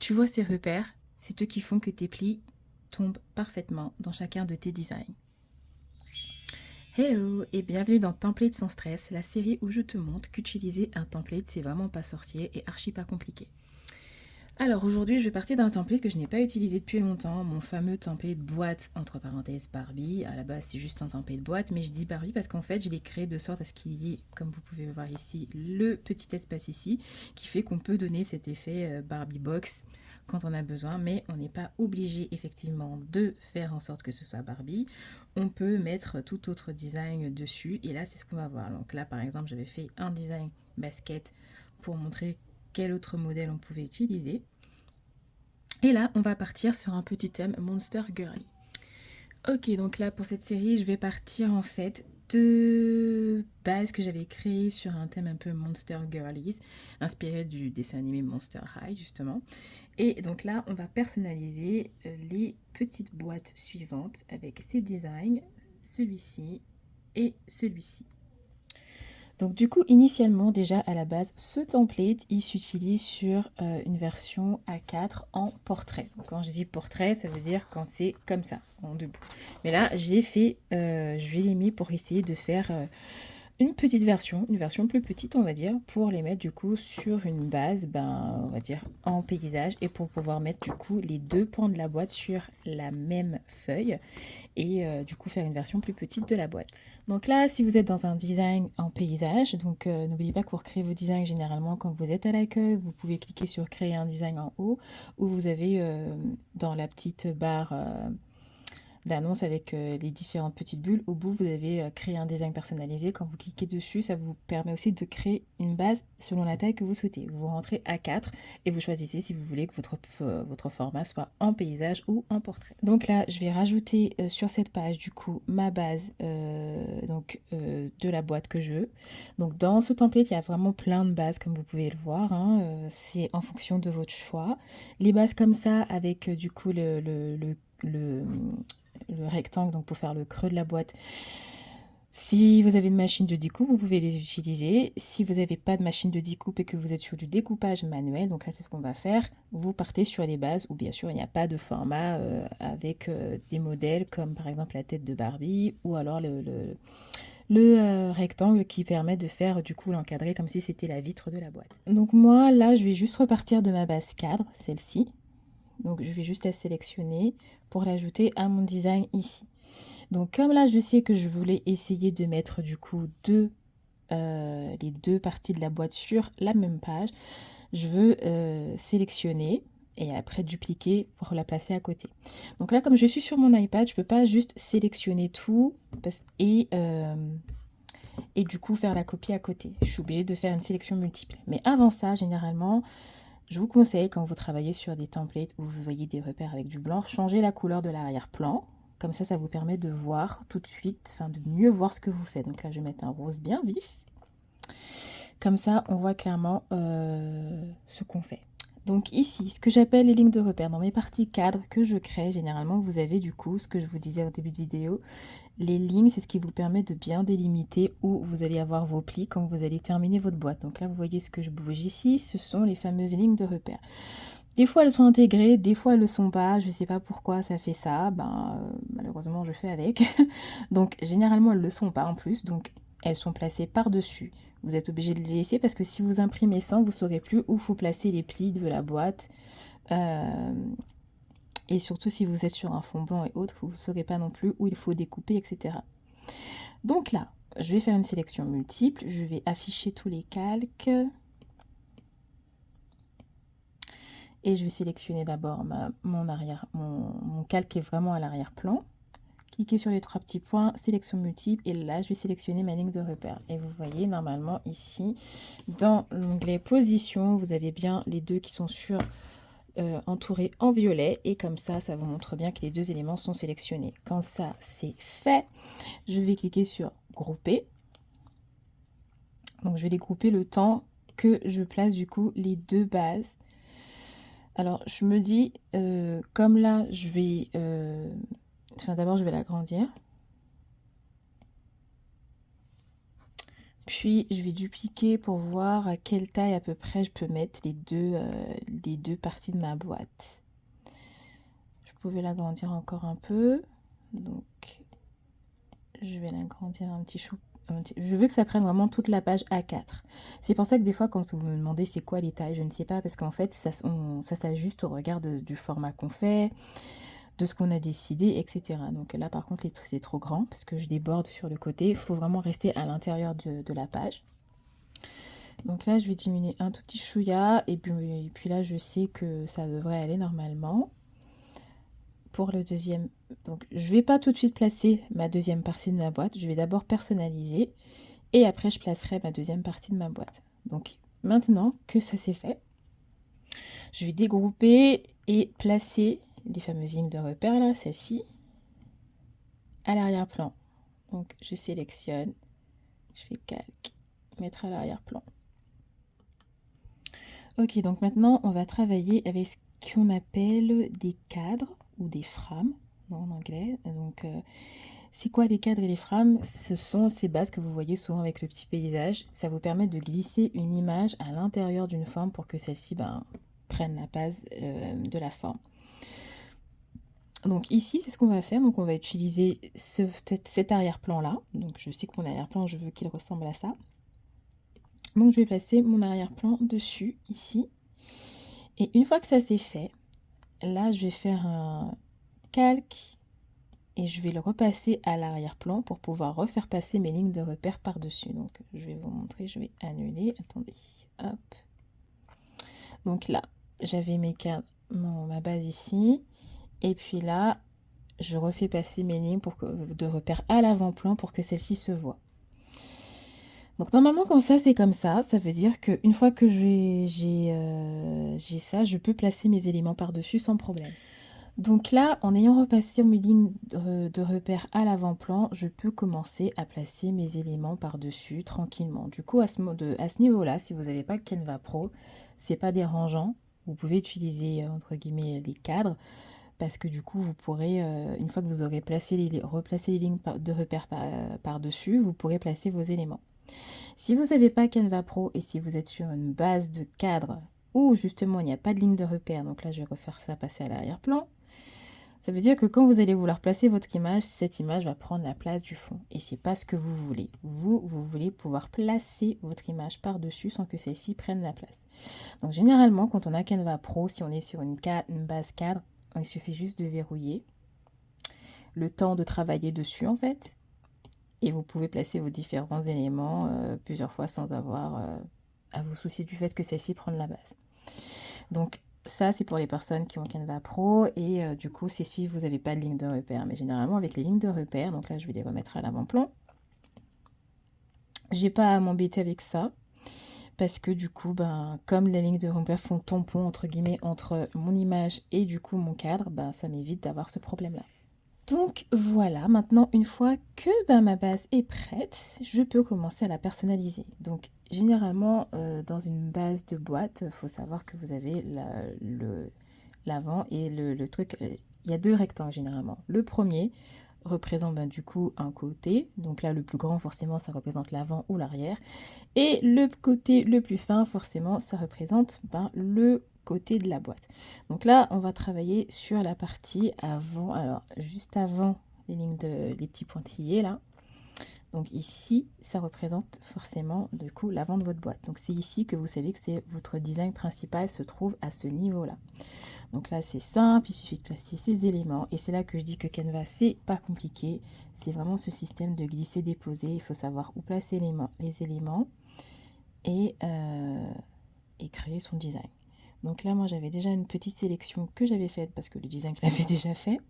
Tu vois ces repères, c'est eux qui font que tes plis tombent parfaitement dans chacun de tes designs. Hello et bienvenue dans Template sans stress, la série où je te montre qu'utiliser un template c'est vraiment pas sorcier et archi pas compliqué. Alors aujourd'hui je vais partir d'un template que je n'ai pas utilisé depuis longtemps, mon fameux template boîte entre parenthèses Barbie. À la base c'est juste un template boîte, mais je dis Barbie parce qu'en fait je l'ai créé de sorte à ce qu'il y ait, comme vous pouvez voir ici, le petit espace ici qui fait qu'on peut donner cet effet Barbie box quand on a besoin, mais on n'est pas obligé effectivement de faire en sorte que ce soit Barbie. On peut mettre tout autre design dessus et là c'est ce qu'on va voir. Donc là par exemple j'avais fait un design basket pour montrer quel autre modèle on pouvait utiliser. Et là, on va partir sur un petit thème Monster Girly. Ok, donc là, pour cette série, je vais partir en fait de bases que j'avais créées sur un thème un peu Monster Girlies, inspiré du dessin animé Monster High, justement. Et donc là, on va personnaliser les petites boîtes suivantes avec ces designs, celui-ci et celui-ci. Donc du coup, initialement, déjà à la base, ce template, il s'utilise sur une version A4 en portrait. Donc, quand je dis portrait, ça veut dire quand c'est comme ça, en debout. Mais là, je l'ai mis pour essayer de faire une version plus petite, on va dire, pour les mettre du coup sur une base, on va dire en paysage, et pour pouvoir mettre du coup les deux pans de la boîte sur la même feuille et du coup faire une version plus petite de la boîte. Donc là, si vous êtes dans un design en paysage, donc n'oubliez pas que pour créer vos designs, généralement quand vous êtes à l'accueil, vous pouvez cliquer sur créer un design en haut, où vous avez dans la petite barre d'annonce avec les différentes petites bulles. Au bout, vous avez créé un design personnalisé. Quand vous cliquez dessus, ça vous permet aussi de créer une base selon la taille que vous souhaitez. Vous rentrez à 4 et vous choisissez si vous voulez que votre format soit en paysage ou en portrait. Donc là, je vais rajouter sur cette page du coup ma base de la boîte que je veux. Donc dans ce template, il y a vraiment plein de bases comme vous pouvez le voir. C'est en fonction de votre choix. Les bases comme ça avec du coup le rectangle donc pour faire le creux de la boîte. Si vous avez une machine de découpe, vous pouvez les utiliser. Si vous n'avez pas de machine de découpe et que vous êtes sur du découpage manuel, donc là c'est ce qu'on va faire, vous partez sur les bases où bien sûr il n'y a pas de format avec des modèles comme par exemple la tête de Barbie ou alors le rectangle qui permet de faire du coup l'encadrer comme si c'était la vitre de la boîte. Donc moi là je vais juste repartir de ma base cadre, celle-ci. Donc je vais juste la sélectionner pour l'ajouter à mon design ici. Donc comme là je sais que je voulais essayer de mettre du coup les deux parties de la boîte sur la même page, je veux sélectionner et après dupliquer pour la placer à côté. Donc là comme je suis sur mon iPad, je ne peux pas juste sélectionner tout et du coup faire la copie à côté. Je suis obligée de faire une sélection multiple. Mais avant ça, généralement, je vous conseille quand vous travaillez sur des templates où vous voyez des repères avec du blanc, changez la couleur de l'arrière-plan. Comme ça vous permet de voir tout de suite, enfin de mieux voir ce que vous faites. Donc là, je vais mettre un rose bien vif. Comme ça, on voit clairement ce qu'on fait. Donc ici, ce que j'appelle les lignes de repère, dans mes parties cadres que je crée, généralement, vous avez du coup, ce que je vous disais au début de vidéo, les lignes, c'est ce qui vous permet de bien délimiter où vous allez avoir vos plis quand vous allez terminer votre boîte. Donc là, vous voyez ce que je bouge ici, ce sont les fameuses lignes de repère. Des fois, elles sont intégrées, des fois, elles ne le sont pas. Je ne sais pas pourquoi ça fait ça. Malheureusement, je fais avec. Donc, généralement, elles ne le sont pas en plus. Donc, elles sont placées par-dessus. Vous êtes obligé de les laisser parce que si vous imprimez sans, vous ne saurez plus où faut placer les plis de la boîte. Et surtout, si vous êtes sur un fond blanc et autres, vous ne saurez pas non plus où il faut découper, etc. Donc là, je vais faire une sélection multiple. Je vais afficher tous les calques. Et je vais sélectionner d'abord mon calque qui est vraiment à l'arrière-plan. Cliquez sur les trois petits points, sélection multiple, et là je vais sélectionner ma ligne de repère. Et vous voyez normalement ici, dans l'onglet position, vous avez bien les deux qui sont entourés en violet, et comme ça, ça vous montre bien que les deux éléments sont sélectionnés. Quand ça c'est fait, je vais cliquer sur grouper. Donc je vais les grouper le temps que je place du coup les deux bases. Alors, je me dis, comme là, d'abord, je vais l'agrandir. Puis je vais dupliquer pour voir à quelle taille à peu près je peux mettre les deux parties de ma boîte. Je pouvais l'agrandir encore un peu. Donc je vais l'agrandir un petit chou. Je veux que ça prenne vraiment toute la page A4. C'est pour ça que des fois quand vous me demandez c'est quoi les tailles, je ne sais pas parce qu'en fait ça s'ajuste au regard du format qu'on fait, de ce qu'on a décidé, etc. Donc là par contre c'est trop grand parce que je déborde sur le côté. Il faut vraiment rester à l'intérieur de la page. Donc là je vais diminuer un tout petit chouïa et puis là je sais que ça devrait aller normalement. Pour le deuxième, donc je vais pas tout de suite placer ma deuxième partie de ma boîte, je vais d'abord personnaliser et après je placerai ma deuxième partie de ma boîte. Donc maintenant que ça c'est fait, je vais dégrouper et placer les fameuses lignes de repère là, celle-ci, à l'arrière-plan. Donc je sélectionne, je fais calque, mettre à l'arrière-plan. Ok, donc maintenant on va travailler avec ce qu'on appelle des cadres ou des frames en anglais. Donc c'est quoi les cadres et les frames? Ce sont ces bases que vous voyez souvent avec le petit paysage. Ça vous permet de glisser une image à l'intérieur d'une forme pour que celle-ci prenne la base de la forme. Donc ici, c'est ce qu'on va faire. Donc on va utiliser cet arrière-plan-là. Donc je sais que mon arrière-plan, je veux qu'il ressemble à ça. Donc je vais placer mon arrière-plan dessus, ici. Et une fois que ça c'est fait, là je vais faire un calque et je vais le repasser à l'arrière-plan pour pouvoir refaire passer mes lignes de repère par-dessus. Donc je vais vous montrer, je vais annuler, attendez, hop. Donc là, j'avais ma base ici, et puis là, je refais passer mes lignes de repère à l'avant-plan pour que celle-ci se voit. Donc normalement quand ça c'est comme ça veut dire qu'une fois que j'ai ça, je peux placer mes éléments par-dessus sans problème. Donc là, en ayant repassé mes lignes de repère à l'avant-plan, je peux commencer à placer mes éléments par-dessus tranquillement. Du coup, à ce niveau-là, si vous n'avez pas Canva Pro, c'est pas dérangeant. Vous pouvez utiliser, entre guillemets, les cadres, parce que du coup, vous pourrez, une fois que vous aurez replacé les lignes de repère par-dessus, vous pourrez placer vos éléments. Si vous n'avez pas Canva Pro et si vous êtes sur une base de cadre où justement il n'y a pas de ligne de repère, donc là je vais refaire ça passer à l'arrière-plan, ça veut dire que quand vous allez vouloir placer votre image, cette image va prendre la place du fond. Et c'est pas ce que vous voulez. Vous voulez pouvoir placer votre image par-dessus sans que celle-ci prenne la place. Donc généralement, quand on a Canva Pro, si on est sur une base cadre, il suffit juste de verrouiller. Le temps de travailler dessus en fait. Et vous pouvez placer vos différents éléments plusieurs fois sans avoir à vous soucier du fait que celle-ci prenne la base. Donc ça, c'est pour les personnes qui ont Canva Pro et du coup, c'est si vous n'avez pas de ligne de repère. Mais généralement, avec les lignes de repère, donc là, je vais les remettre à l'avant-plan. J'ai pas à m'embêter avec ça parce que du coup, comme les lignes de repère font tampon, entre guillemets, entre mon image et du coup mon cadre, ça m'évite d'avoir ce problème-là. Donc voilà, maintenant une fois que ma base est prête, je peux commencer à la personnaliser. Donc généralement dans une base de boîte, il faut savoir que vous avez l'avant et le truc, il y a deux rectangles généralement. Le premier représente du coup un côté, donc là le plus grand forcément ça représente l'avant ou l'arrière, et le côté le plus fin forcément ça représente le côté de la boîte. Donc là, on va travailler sur la partie avant, alors juste avant les petits pointillés là. Donc ici, ça représente forcément du coup l'avant de votre boîte. Donc c'est ici que vous savez que c'est votre design principal se trouve à ce niveau-là. Donc là, c'est simple, il suffit de placer ces éléments. Et c'est là que je dis que Canva, c'est pas compliqué. C'est vraiment ce système de glisser-déposer. Il faut savoir où placer les éléments et créer son design. Donc là, moi, j'avais déjà une petite sélection que j'avais faite parce que le design, je l'avais déjà fait.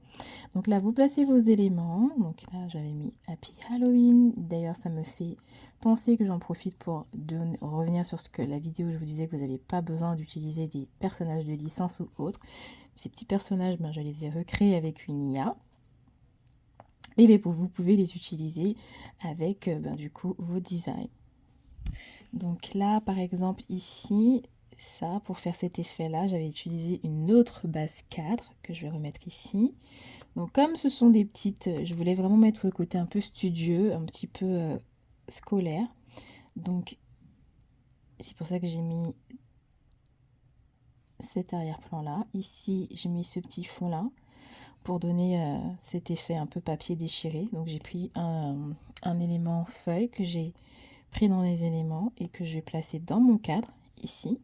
Donc là, vous placez vos éléments. Donc là, j'avais mis Happy Halloween. D'ailleurs, ça me fait penser que j'en profite pour revenir sur la vidéo où je vous disais que vous n'avez pas besoin d'utiliser des personnages de licence ou autres. Ces petits personnages, je les ai recréés avec une IA. Et vous pouvez les utiliser avec du coup vos designs. Donc là, par exemple, ici, ça, pour faire cet effet-là, j'avais utilisé une autre base cadre que je vais remettre ici. Donc comme ce sont des petites, je voulais vraiment mettre le côté un peu studieux, un petit peu scolaire. Donc c'est pour ça que j'ai mis cet arrière-plan là. Ici j'ai mis ce petit fond là pour donner cet effet un peu papier déchiré. Donc j'ai pris un élément feuille que j'ai pris dans les éléments et que je vais placer dans mon cadre ici.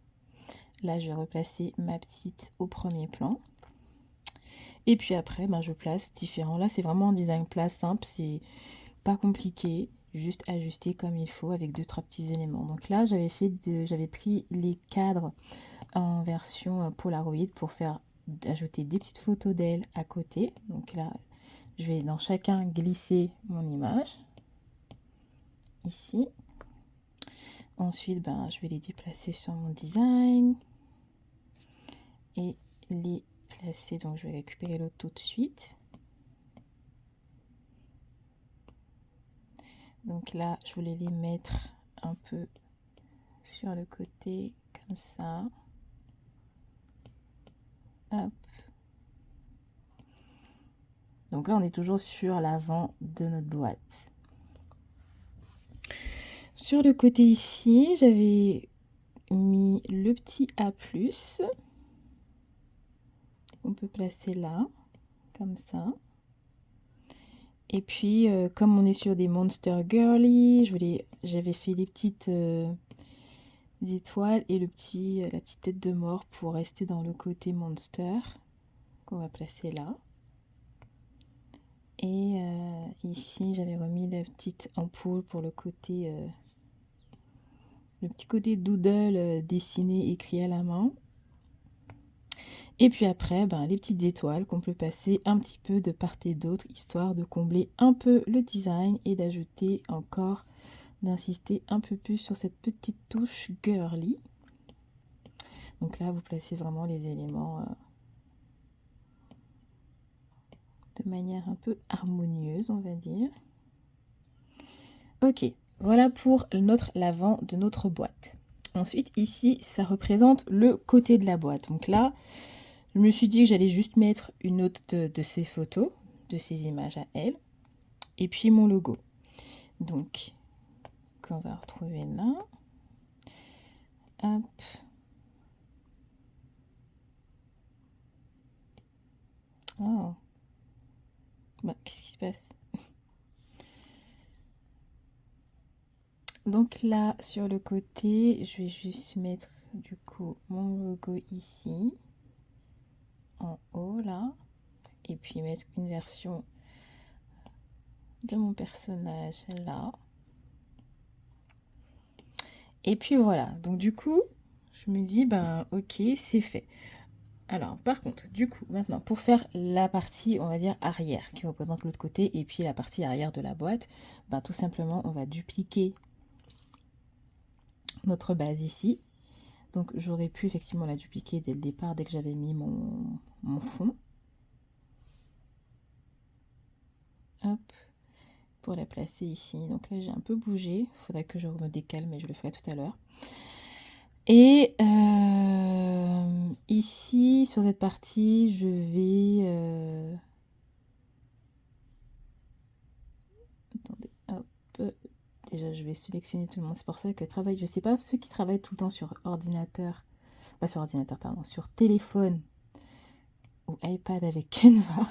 Là je vais replacer ma petite au premier plan. Et puis après je place différents. Là c'est vraiment un design plat simple, c'est pas compliqué, juste ajuster comme il faut avec 2-3 petits éléments. Donc là j'avais pris les cadres en version Polaroid pour faire ajouter des petites photos d'elle à côté. Donc là je vais dans chacun glisser mon image ici. Ensuite je vais les déplacer sur mon design et les placer. Donc je vais récupérer l'autre tout de suite. Donc là je voulais les mettre un peu sur le côté comme ça. Hop. Donc là on est toujours sur l'avant de notre boîte. Sur le côté ici j'avais mis le petit A+, on peut placer là comme ça. Et puis comme on est sur des Monster Girly, j'avais fait les petites étoiles et la petite tête de mort pour rester dans le côté Monster qu'on va placer là. Et ici j'avais remis la petite ampoule pour le côté le petit côté doodle dessiné écrit à la main. Et puis après les petites étoiles qu'on peut passer un petit peu de part et d'autre, histoire de combler un peu le design et d'ajouter encore, d'insister un peu plus sur cette petite touche girly. Donc là vous placez vraiment les éléments de manière un peu harmonieuse, on va dire. Ok, voilà pour l'avant de notre boîte. Ensuite ici ça représente le côté de la boîte. Donc là je me suis dit que j'allais juste mettre une autre de ces photos, de ces images à elle, et puis mon logo. Donc qu'on va retrouver là. Hop. Oh. Qu'est-ce qui se passe? Donc là, sur le côté, je vais juste mettre du coup mon logo ici, en haut là, et puis mettre une version de mon personnage là. Et puis voilà, donc du coup, je me dis, ok, c'est fait. Alors, par contre, du coup, maintenant, pour faire la partie, on va dire, arrière, qui représente l'autre côté, et puis la partie arrière de la boîte, tout simplement, on va dupliquer notre base ici. Donc, j'aurais pu effectivement la dupliquer dès le départ, dès que j'avais mis mon fond. Hop, pour la placer ici. Donc là, j'ai un peu bougé. Il faudrait que je me décale, mais je le ferai tout à l'heure. Et ici, sur cette partie, je vais... Attendez, hop. Déjà, je vais sélectionner tout le monde. C'est pour ça que je sais pas, ceux qui travaillent tout le temps sur ordinateur, pas sur ordinateur, pardon, sur téléphone ou iPad avec Canva,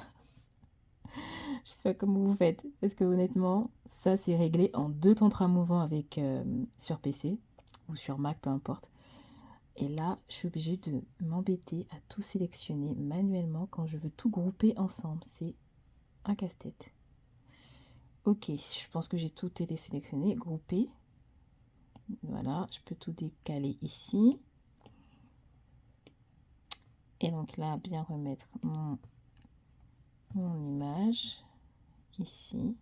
je sais pas comment vous faites. Parce que honnêtement, ça c'est réglé en 2 temps 3 mouvants avec sur PC ou sur Mac, peu importe. Et là, je suis obligée de m'embêter à tout sélectionner manuellement quand je veux tout grouper ensemble. C'est un casse-tête. Ok, je pense que j'ai tout télésélectionné, groupé. Voilà, je peux tout décaler ici. Et donc là, bien remettre mon image ici.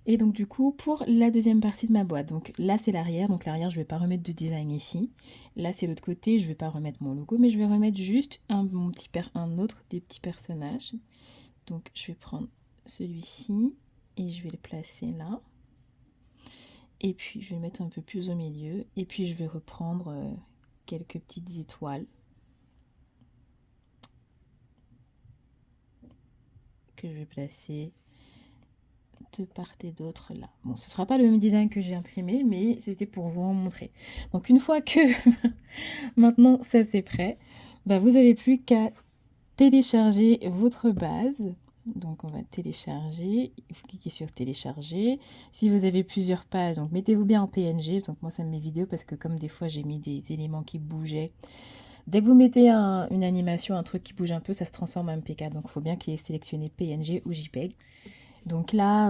Et donc du coup, pour la deuxième partie de ma boîte, donc là c'est l'arrière, donc l'arrière je ne vais pas remettre de design ici. Là c'est l'autre côté, je ne vais pas remettre mon logo, mais je vais remettre juste un autre des petits personnages. Donc je vais prendre celui-ci et je vais le placer là. Et puis je vais le mettre un peu plus au milieu. Et puis je vais reprendre quelques petites étoiles que je vais placer de part et d'autre là. Bon, ce ne sera pas le même design que j'ai imprimé, mais c'était pour vous en montrer. Donc une fois que maintenant ça c'est prêt, bah, vous n'avez plus qu'à télécharger votre base. Donc on va télécharger, vous cliquez sur télécharger. Si vous avez plusieurs pages, donc mettez-vous bien en PNG. Donc moi ça me met vidéo parce que comme des fois j'ai mis des éléments qui bougeaient. Dès que vous mettez une animation, un truc qui bouge un peu, ça se transforme en MP4. Donc il faut bien qu'il ait sélectionné PNG ou JPEG. Donc là,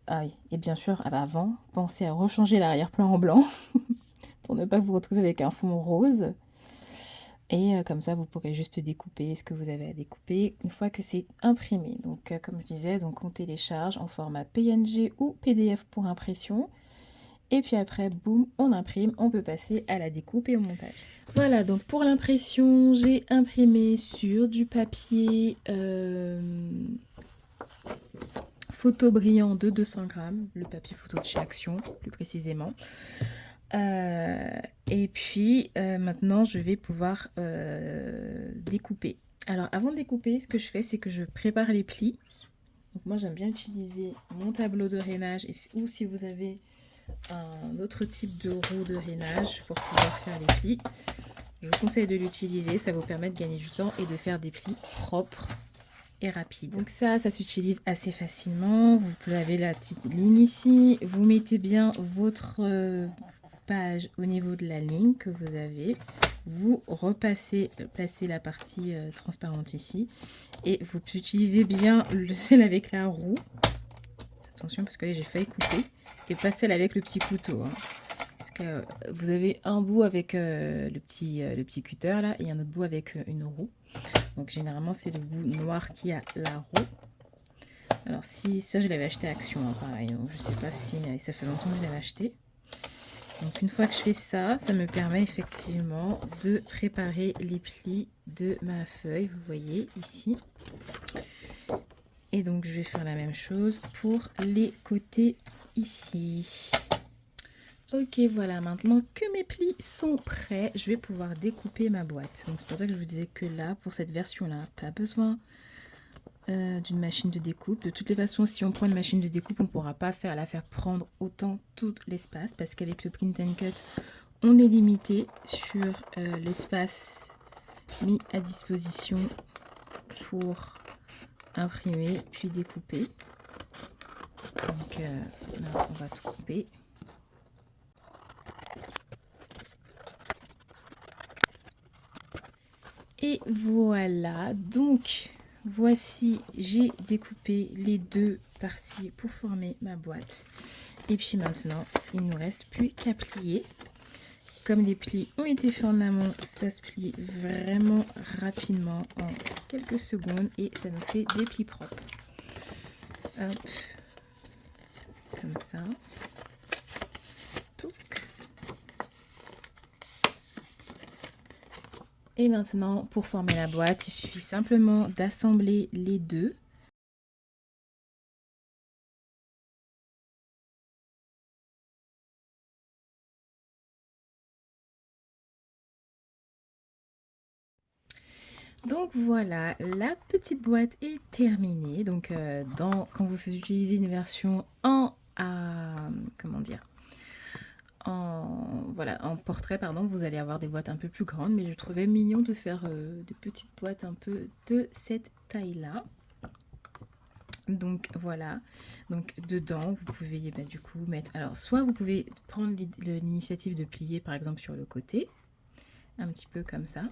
ah oui, et bien sûr, avant, pensez à rechanger l'arrière-plan en blanc pour ne pas vous retrouver avec un fond rose. Et comme ça, vous pourrez juste découper ce que vous avez à découper une fois que c'est imprimé. Donc comme je disais, donc on télécharge en format PNG ou PDF pour impression. Et puis après, boum, on imprime, on peut passer à la découpe et au montage. Voilà, donc pour l'impression, j'ai imprimé sur du papier photo brillant de 200 grammes, le papier photo de chez Action, plus précisément. Et puis maintenant, je vais pouvoir découper. Alors avant de découper, ce que je fais, c'est que je prépare les plis. Donc moi, j'aime bien utiliser mon tableau de rainage ou si vous avez un autre type de roue de rainage pour pouvoir faire les plis. Je vous conseille de l'utiliser, ça vous permet de gagner du temps et de faire des plis propres et rapides. Donc ça s'utilise assez facilement. Vous avez la petite ligne ici. Vous mettez bien votre page au niveau de la ligne que vous avez. Vous placez la partie transparente ici et vous utilisez bien le sel avec la roue. Attention parce que là j'ai failli couper. Et pas celle avec le petit couteau. Hein. Parce que vous avez un bout avec le petit cutter là et un autre bout avec une roue. Donc généralement c'est le bout noir qui a la roue. Alors si ça je l'avais acheté à Action, hein, pareil. Donc je sais pas si ça fait longtemps que je l'avais acheté. Donc une fois que je fais ça, ça me permet effectivement de préparer les plis de ma feuille. Vous voyez ici. Et donc je vais faire la même chose pour les côtés ici. Ok, voilà, maintenant que mes plis sont prêts, je vais pouvoir découper ma boîte. Donc c'est pour ça que je vous disais que là, pour cette version-là, pas besoin d'une machine de découpe. De toutes les façons, si on prend une machine de découpe, on ne pourra pas la faire prendre autant tout l'espace parce qu'avec le print and cut, on est limité sur l'espace mis à disposition pour imprimer puis découper. Donc là, on va tout couper. Et voilà, donc voici, j'ai découpé les deux parties pour former ma boîte. Et puis maintenant, il ne nous reste plus qu'à plier. Comme les plis ont été faits en amont, ça se plie vraiment rapidement en quelques secondes et ça nous fait des plis propres. Hop, comme ça. Et maintenant, pour former la boîte, il suffit simplement d'assembler les deux. Donc voilà, la petite boîte est terminée. Donc quand vous utilisez une version comment dire, en portrait, pardon, vous allez avoir des boîtes un peu plus grandes, mais je trouvais mignon de faire des petites boîtes un peu de cette taille-là. Donc voilà, donc dedans vous pouvez du coup mettre, alors soit vous pouvez prendre l'initiative de plier par exemple sur le côté, un petit peu comme ça,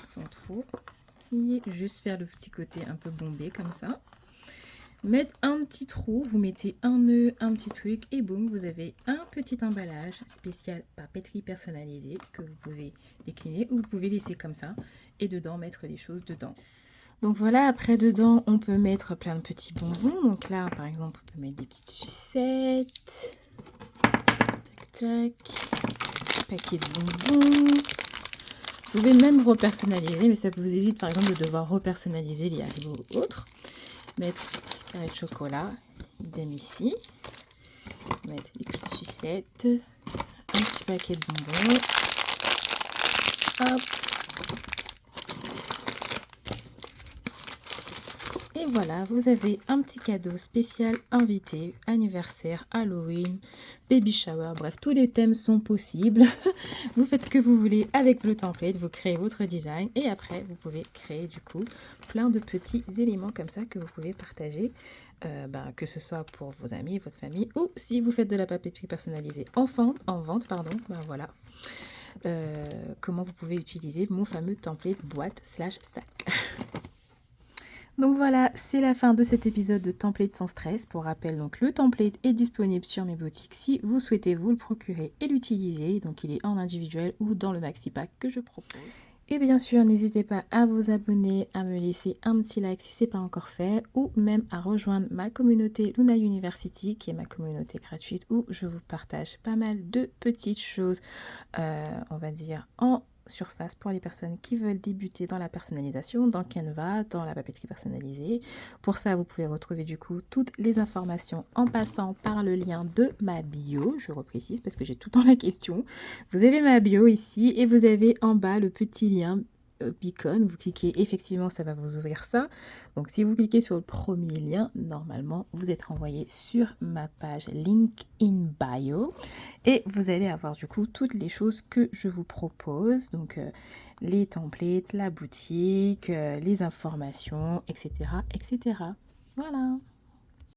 sans trop, et juste faire le petit côté un peu bombé comme ça. Mettre un petit trou, vous mettez un nœud, un petit truc et boum, vous avez un petit emballage spécial papeterie personnalisée que vous pouvez décliner ou vous pouvez laisser comme ça et dedans mettre des choses dedans. Donc voilà, après dedans on peut mettre plein de petits bonbons. Donc là par exemple on peut mettre des petites sucettes, tac tac, paquet de bonbons. Vous pouvez même repersonnaliser, mais ça vous évite par exemple de devoir repersonnaliser les Haribo ou autres. Mettre un carré de chocolat, idem ici. Mettre des petites sucettes, un petit paquet de bonbons. Hop. voilà, vous avez un petit cadeau spécial invité, anniversaire, Halloween, baby shower, bref, tous les thèmes sont possibles. Vous faites ce que vous voulez avec le template, vous créez votre design et après vous pouvez créer du coup plein de petits éléments comme ça que vous pouvez partager, que ce soit pour vos amis, votre famille ou si vous faites de la papeterie personnalisée en vente, pardon, voilà. Comment vous pouvez utiliser mon fameux template boîte/sac. Donc voilà, c'est la fin de cet épisode de Template sans stress. Pour rappel, donc le template est disponible sur mes boutiques si vous souhaitez vous le procurer et l'utiliser. Donc il est en individuel ou dans le maxi pack que je propose. Et bien sûr, n'hésitez pas à vous abonner, à me laisser un petit like si ce n'est pas encore fait, ou même à rejoindre ma communauté Luna University, qui est ma communauté gratuite, où je vous partage pas mal de petites choses, on va dire, en surface pour les personnes qui veulent débuter dans la personnalisation, dans Canva, dans la papeterie personnalisée. Pour ça, vous pouvez retrouver du coup toutes les informations en passant par le lien de ma bio. Je reprécise parce que j'ai tout le temps la question. Vous avez ma bio ici et vous avez en bas le petit lien beacon. Vous cliquez, effectivement, ça va vous ouvrir ça. Donc, si vous cliquez sur le premier lien, normalement, vous êtes renvoyé sur ma page Link in Bio et vous allez avoir du coup toutes les choses que je vous propose. Donc, les templates, la boutique, les informations, etc., etc. Voilà.